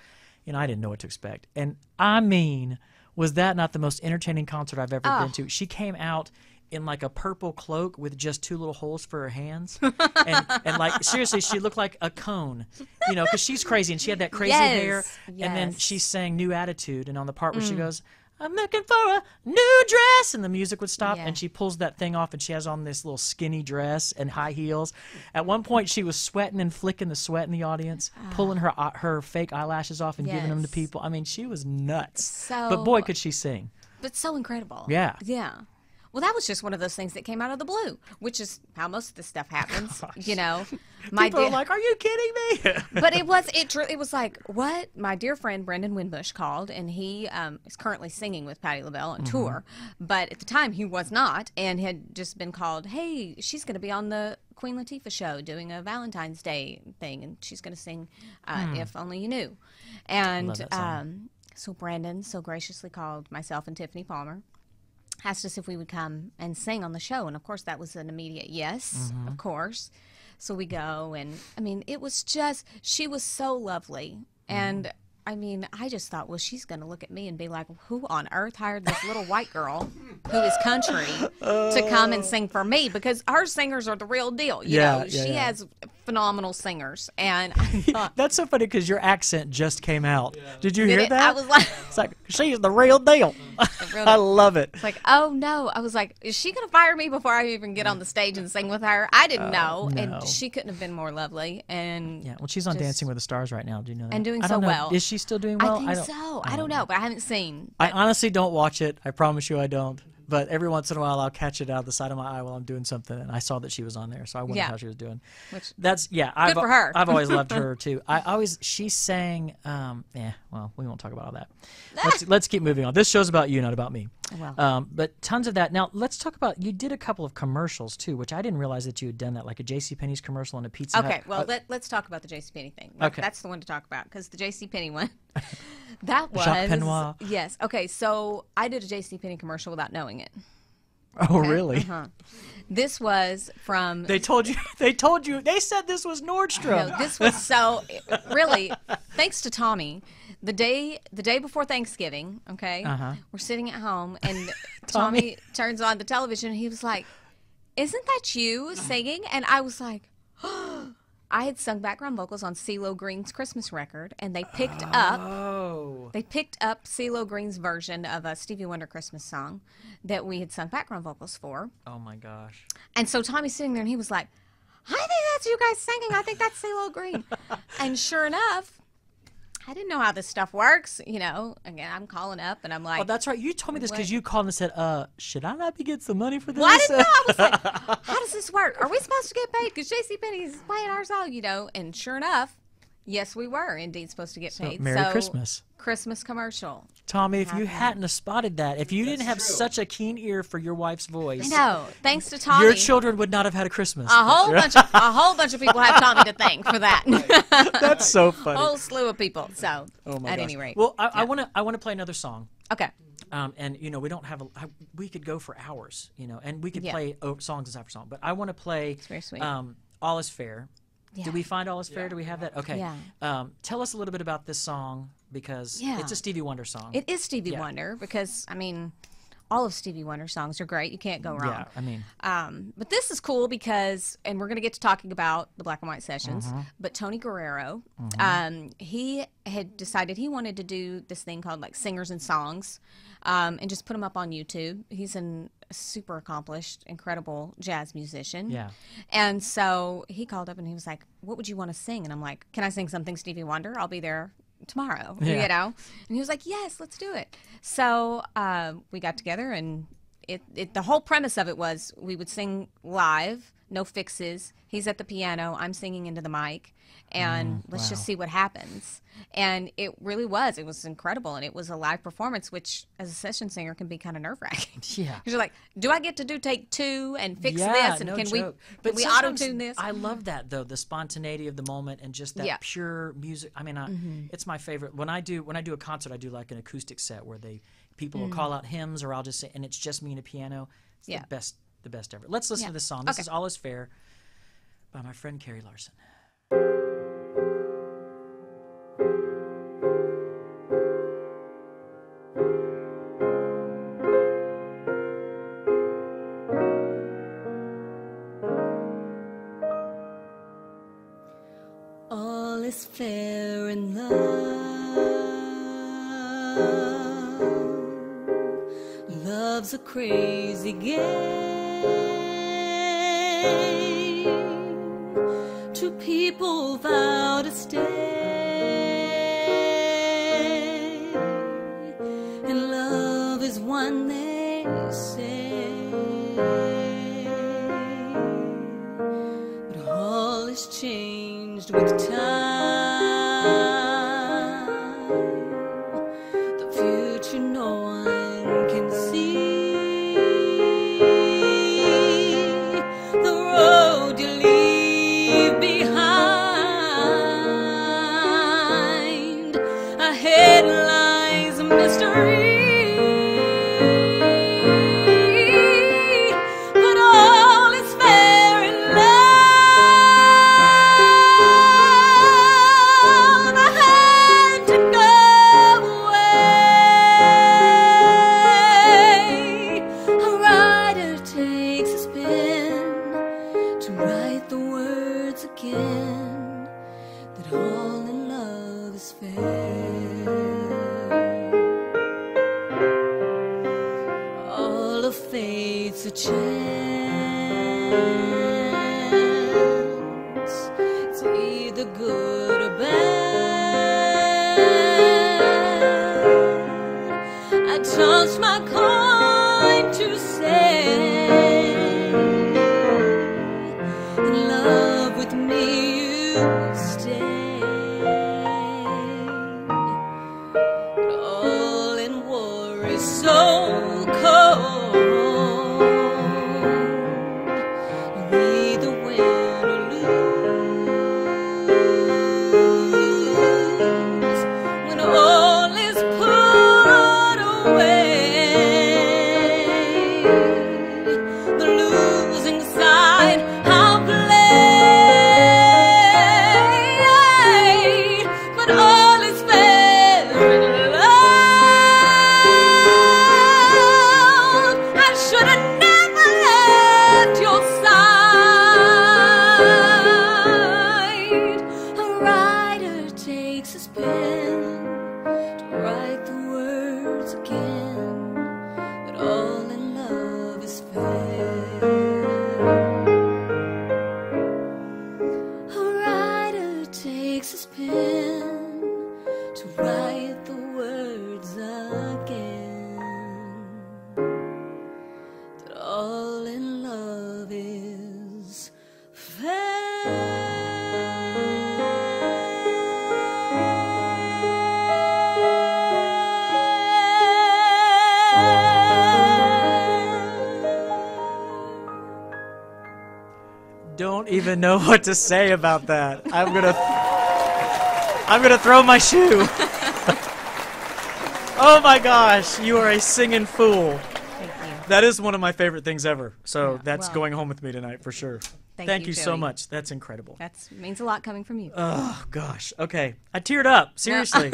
S3: I didn't know what to expect. And I mean, was that not the most entertaining concert I've ever been to? She came out in like a purple cloak with just 2 little holes for her hands. and like, seriously, she looked like a cone, because she's crazy and she had that crazy hair. And then she sang New Attitude. And on the part where she goes, I'm looking for a new dress, and the music would stop, and she pulls that thing off, and she has on this little skinny dress and high heels. At one point, she was sweating and flicking the sweat in the audience, pulling her fake eyelashes off and giving them to people. I mean, she was nuts. But boy, could she sing.
S4: But so incredible.
S3: Yeah.
S4: Yeah. Well, that was just one of those things that came out of the blue, which is how most of this stuff happens. You know,
S3: People are like, "Are you kidding me?"
S4: But it was like, what? My dear friend Brendan Winbush called, and he is currently singing with Patti LaBelle on tour. But at the time, he was not, and had just been called, hey, she's going to be on the Queen Latifah show doing a Valentine's Day thing, and she's going to sing If Only You Knew. And so Brandon so graciously called myself and Tiffany Palmer, asked us if we would come and sing on the show. And, of course, that was an immediate yes, of course. So we go, and, I mean, it was just, she was so lovely. And, I mean, I just thought, well, she's going to look at me and be like, who on earth hired this little white girl who is country to come and sing for me? Because her singers are the real deal. You know, she has phenomenal singers. And I thought,
S3: That's so funny because your accent just came out. Did you hear that?
S4: I was like,
S3: it's like, she's the real deal. I love it.
S4: it's like, oh no. I was like, is she going to fire me before I even get on the stage and sing with her? I didn't know.
S3: no.
S4: And she couldn't have been more lovely. And
S3: Yeah, well, she's on Dancing with the Stars right now. Do you know that?
S4: And doing
S3: I don't
S4: so
S3: know.
S4: well.
S3: Is she still doing well?
S4: I think so. I don't know, but I haven't seen.
S3: I honestly don't watch it. I promise you I don't. But every once in a while I'll catch it out of the side of my eye while I'm doing something, and I saw that she was on there, so I wondered how she was doing. That's
S4: Good for her.
S3: I've always loved her too. She sang. Well, we won't talk about all that. Let's keep moving on. This show's about you, not about me.
S4: Well.
S3: But tons of that. Now let's talk about. You did a couple of commercials too, which I didn't realize that you had done that, like a JCPenney's commercial and a Pizza Hut.
S4: Okay, well, let's talk about the JCPenney thing.
S3: Okay.
S4: That's the one to talk about, because the JCPenney one, that was...
S3: Jacques Penoir.
S4: Yes. Okay, so I did a JCPenney commercial without knowing it.
S3: Oh,
S4: Okay?
S3: really?
S4: This was from...
S3: They told you. They said this was Nordstrom.
S4: No, this was so... Really, thanks to Tommy, the day before Thanksgiving, okay, we're sitting at home, and Tommy turns on the television, and he was like, isn't that you singing? And I was like... I had sung background vocals on CeeLo Green's Christmas record, and they picked up CeeLo Green's version of a Stevie Wonder Christmas song that we had sung background vocals for.
S3: Oh my gosh.
S4: And so Tommy's sitting there, and he was like, I think that's you guys singing. I think that's CeeLo Green. And sure enough, I didn't know how this stuff works. You know, again, I'm calling up, and I'm like...
S3: Oh, that's right. You told me this because you called and said, should I not be getting some money for this?
S4: Well, I didn't know. I was like, how does this work? Are we supposed to get paid? Because JCPenney's playing our song, you know. And sure enough, yes, we were indeed supposed to get paid.
S3: Merry Christmas.
S4: Christmas commercial.
S3: Tommy, if you hadn't have spotted that, if you didn't have such a keen ear for your wife's voice,
S4: No, thanks to Tommy.
S3: your children would not have had a Christmas.
S4: A whole bunch of people have Tommy to thank for that.
S3: That's so funny.
S4: A whole slew of people. So,
S3: Oh my
S4: at
S3: gosh.
S4: any rate.
S3: Well, I want to play another song.
S4: Okay.
S3: And you know, we don't have we could go for hours, you know, and we could
S4: Yeah.
S3: play songs after song, but I want to play
S4: It's very sweet.
S3: All Is Fair.
S4: Yeah.
S3: Did we find All Is Fair? Do we have that? Okay.
S4: Yeah.
S3: Tell us a little bit about this song, because
S4: Yeah.
S3: it's a Stevie Wonder song.
S4: It is Stevie Wonder, because, I mean, all of Stevie Wonder's songs are great. You can't go wrong.
S3: Yeah, I mean.
S4: But this is cool because, and we're going to get to talking about the Black and White Sessions, but Tony Guerrero, he had decided he wanted to do this thing called like Singers and Songs, and just put them up on YouTube. He's a super accomplished, incredible jazz musician.
S3: Yeah.
S4: And so he called up and he was like, what would you want to sing? And I'm like, can I sing something Stevie Wonder? I'll be there tomorrow,
S3: Yeah.
S4: you know? And he was like, yes, let's do it. So we got together, and the whole premise of it was we would sing live, no fixes. He's at the piano, I'm singing into the mic, and let's just see what happens. And it really was. It was incredible, and it was a live performance, which as a session singer can be kind of nerve-wracking.
S3: Yeah.
S4: Because you're like, do I get to do take two and fix
S3: Yeah,
S4: this? And
S3: no
S4: can
S3: joke.
S4: we
S3: sometimes
S4: auto-tune this?
S3: I love that, though, the spontaneity of the moment and just that
S4: Yeah.
S3: pure music. I mean, it's my favorite. When I do a concert, I do like an acoustic set where people will call out hymns, or I'll just say, and it's just me and a piano. It's
S4: Yeah.
S3: the best ever. Let's listen to this song. This
S4: Okay.
S3: is All Is Fair by my friend Keri Larson.
S5: All is fair in love. Love's a crazy game. Two people vow to stay, and love is one they say, but all is changed with time. The future no one can see. The road you leave behind, ahead lies a mystery. But all is fair in love. I had to go away. A writer takes his pen to write the words again, that all in love is fair. All of fate's a chance. It's either good or bad. I tossed my coin to say, in love with me you stay. But all in war is so cold. You either win or lose. When all is put away, the losing side I'll play. But all is fair in love. I should have never left your side. A writer takes his pen to write the words again, but all in love is fair. A writer takes his pen to write the words again, that all in love is
S3: Don't even know what to say about that. I'm gonna throw my shoe. Oh my gosh, you are a singing fool.
S4: Thank you.
S3: That is one of my favorite things ever. So
S4: Yeah,
S3: that's
S4: well-
S3: going home with me tonight for sure.
S4: Thank
S3: you
S4: you,
S3: so
S4: Jody.
S3: much. That's incredible.
S4: That means a lot coming from you.
S3: Oh gosh. Okay, I teared up. Seriously.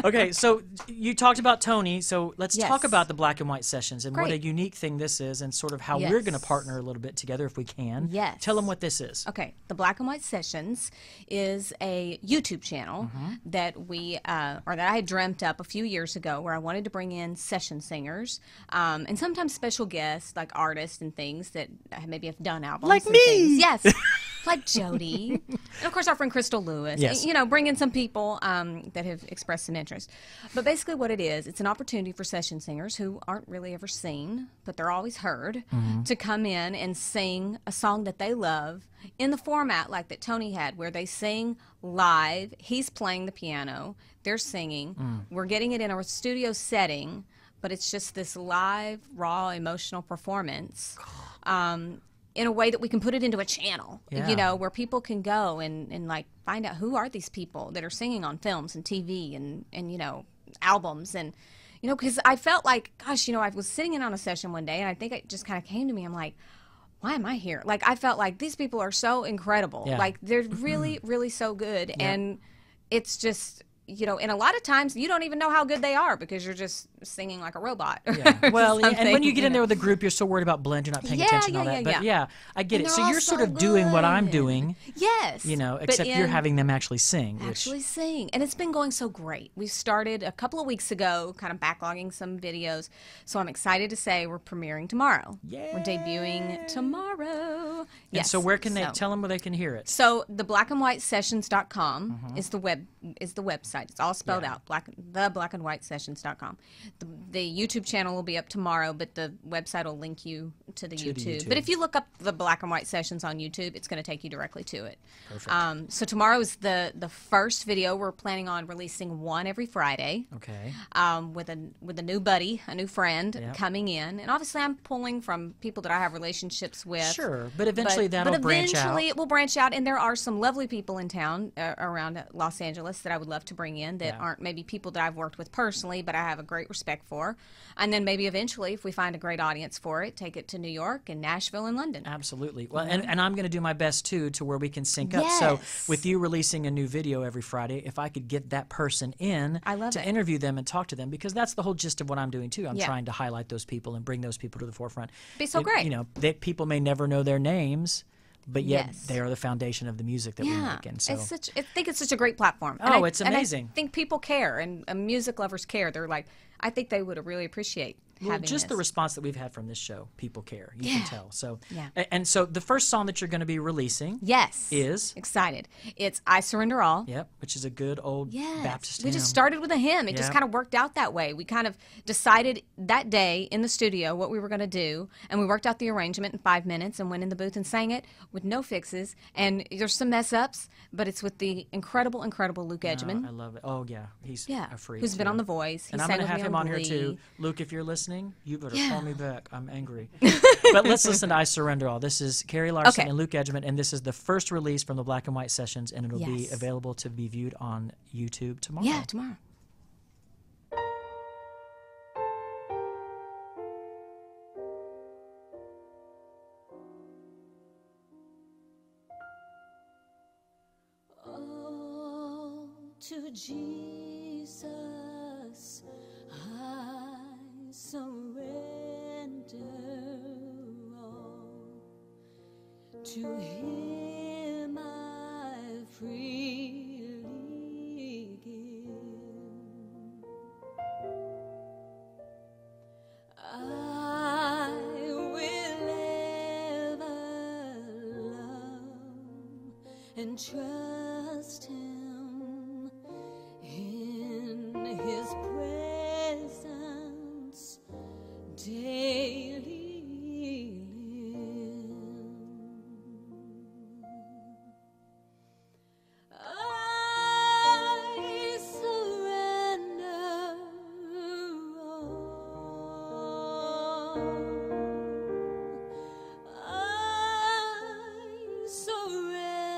S3: Okay, so you talked about Tony. So let's
S4: Yes.
S3: talk about the Black and White Sessions and what a
S4: Great.
S3: unique thing this is, and sort of how we're going to
S4: Yes.
S3: partner a little bit together if we can.
S4: Yes.
S3: Tell them what this is.
S4: Okay, the Black and White Sessions is a YouTube channel
S3: Mm-hmm.
S4: that or that I had dreamt up a few years ago, where I wanted to bring in session singers and sometimes special guests like artists and things that maybe have done albums.
S3: Like
S4: and
S3: me.
S4: things. Yes, like Jody, and of course our friend Crystal Lewis.
S3: Yes.
S4: You know, bring in some people that have expressed some interest. But basically, what it is, it's an opportunity for session singers who aren't really ever seen, but they're always heard, to come in and sing a song that they love in the format like that Tony had, where they sing live. He's playing the piano, they're singing. We're getting it in a studio setting, but it's just this live, raw, emotional performance. In a way that we can put it into a channel,
S3: Yeah.
S4: you know, where people can go and like find out who are these people that are singing on films and TV and you know, albums. And, you know, because I felt like, gosh, you know, I was sitting in on a session one day and I think it just kind of came to me. I'm like, why am I here? Like, I felt like these people are so incredible.
S3: Yeah.
S4: Like, they're really, really so good. And it's just, you know, and a lot of times you don't even know how good they are because you're just singing like a robot.
S3: Yeah. Well, and when
S4: something,
S3: you get in
S4: know.
S3: there with a group, you're so worried about blend, you're not paying
S4: Yeah,
S3: attention to all
S4: yeah,
S3: that.
S4: yeah,
S3: But
S4: yeah.
S3: I get
S4: And
S3: it.
S4: they're
S3: So
S4: all
S3: you're sort
S4: so
S3: of doing what I'm
S4: good.
S3: doing,
S4: Yes.
S3: you know,
S4: but
S3: except you're
S4: in-
S3: having them actually sing. Which,
S4: actually sing, and it's been going so great. We started a couple of weeks ago, kind of backlogging some videos, so I'm excited to say we're premiering tomorrow. We're debuting tomorrow.
S3: and
S4: Yes.
S3: so where can they tell them where they can hear it?
S4: So the blackandwhitesessions.com is the website. website. It's all spelled out, theblackandwhitesessions.com. The YouTube channel will be up tomorrow, but the website will link you to the YouTube. But if you look up the Black and White Sessions on YouTube, it's going to take you directly to it.
S3: Perfect.
S4: So tomorrow is the first video. We're planning on releasing one every Friday.
S3: Okay.
S4: With a new buddy, a new friend coming in, and obviously I'm pulling from people that I have relationships with.
S3: Sure, but eventually that'll branch out.
S4: Eventually it will branch out, and there are some lovely people in town around Los Angeles that I would love to bring in that aren't maybe people that I've worked with personally, but I have a great respect for. And then maybe eventually, if we find a great audience for it, take it to New York and Nashville and London.
S3: Absolutely. Well, and I'm going to do my best too to where we can sync up. So with you releasing a new video every Friday, if I could get that person in to interview them and talk to them, because that's the whole gist of what I'm doing too. I'm trying to highlight those people and bring those people to the forefront.
S4: Be so great.
S3: You know, that people may never know their names, but yet they are the foundation of the music that we make. And so
S4: I think it's such a great platform.
S3: Oh, it's amazing.
S4: And I think people care, and music lovers care. They're like, I think they would really appreciate having
S3: just
S4: this.
S3: the response that we've had from this show. People care. You can tell. So and so the first song that you're going to be releasing is
S4: excited. It's I Surrender All.
S3: Yep, which is a good old Baptist hymn.
S4: We just started with a hymn. It just kind of worked out that way. We kind of decided that day in the studio what we were going to do, and we worked out the arrangement in 5 minutes and went in the booth and sang it with no fixes. And there's some mess ups, but it's with the incredible Luke Edgeman.
S3: I love it. Oh yeah, he's a freak.
S4: Who's been on The Voice.
S3: And
S4: He
S3: I'm
S4: sang
S3: going to
S4: with
S3: have
S4: me
S3: him on here
S4: Glee.
S3: too. Luke, if you're listening, you better call me back. I'm angry. But let's listen to I Surrender All. This is Keri Larson and Luke Edgeman, and this is the first release from the Black and White Sessions, and it'll be available to be viewed on YouTube tomorrow.
S4: Yeah, tomorrow.
S5: Oh, to Jesus I surrender all. To Him I freely give. I will ever love and trust Him in His presence daily live. I surrender all. I surrender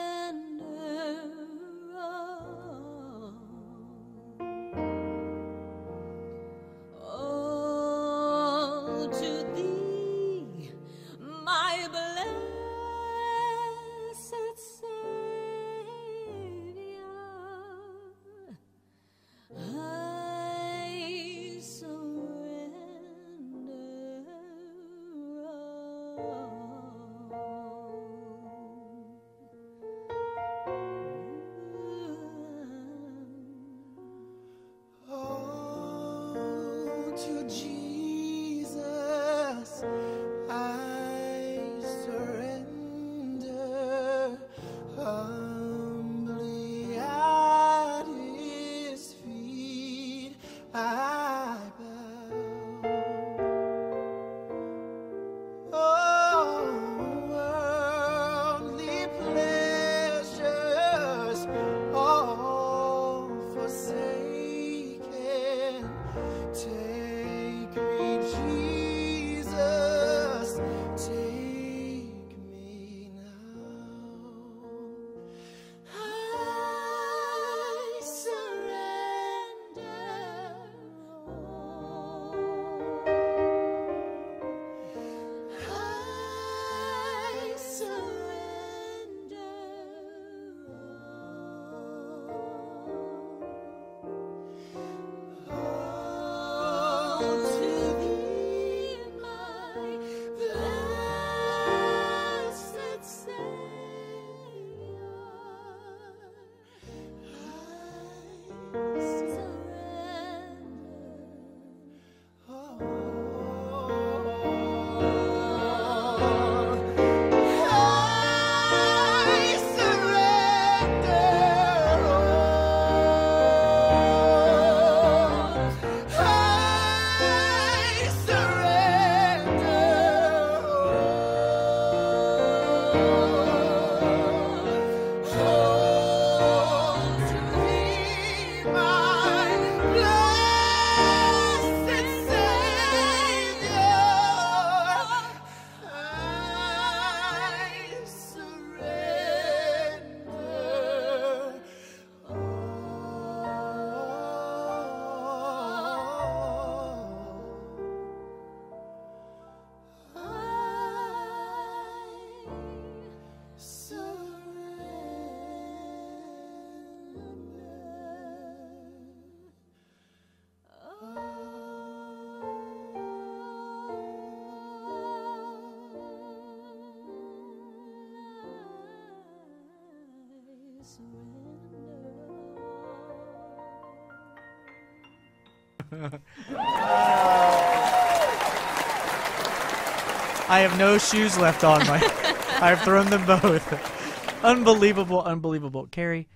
S3: I have no shoes left on. I've thrown them both. Unbelievable, unbelievable. Keri,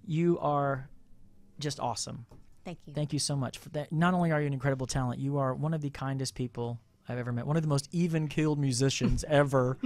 S3: you are just awesome.
S4: Thank you.
S3: Thank you so much for that. Not only are you an incredible talent, you are one of the kindest people I've ever met. One of the most even-keeled musicians ever.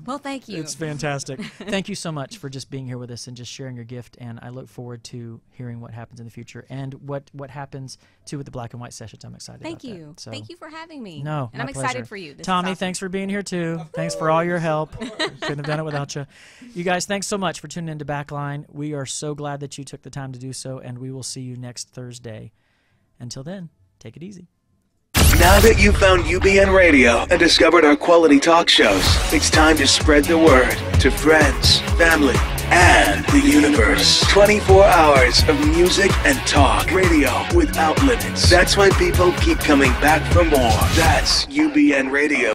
S4: Well, thank you.
S3: It's fantastic. Thank you so much for just being here with us and just sharing your gift. And I look forward to hearing what happens in the future and what happens too with the Black and White sessions. I'm excited.
S4: Thank
S3: about
S4: you.
S3: That. So,
S4: Thank you for having me.
S3: No,
S4: and I'm
S3: pleasure.
S4: excited for you. This
S3: Tommy,
S4: is awesome.
S3: thanks for being here too. Thanks for all your help. Couldn't have done it without you. You guys, thanks so much for tuning in to Backline. We are so glad that you took the time to do so, and we will see you next Thursday. Until then, take it easy.
S1: Now that you've found UBN Radio and discovered our quality talk shows, it's time to spread the word to friends, family, and the universe. 24 hours of music and talk radio without limits. That's why people keep coming back for more. That's UBN Radio.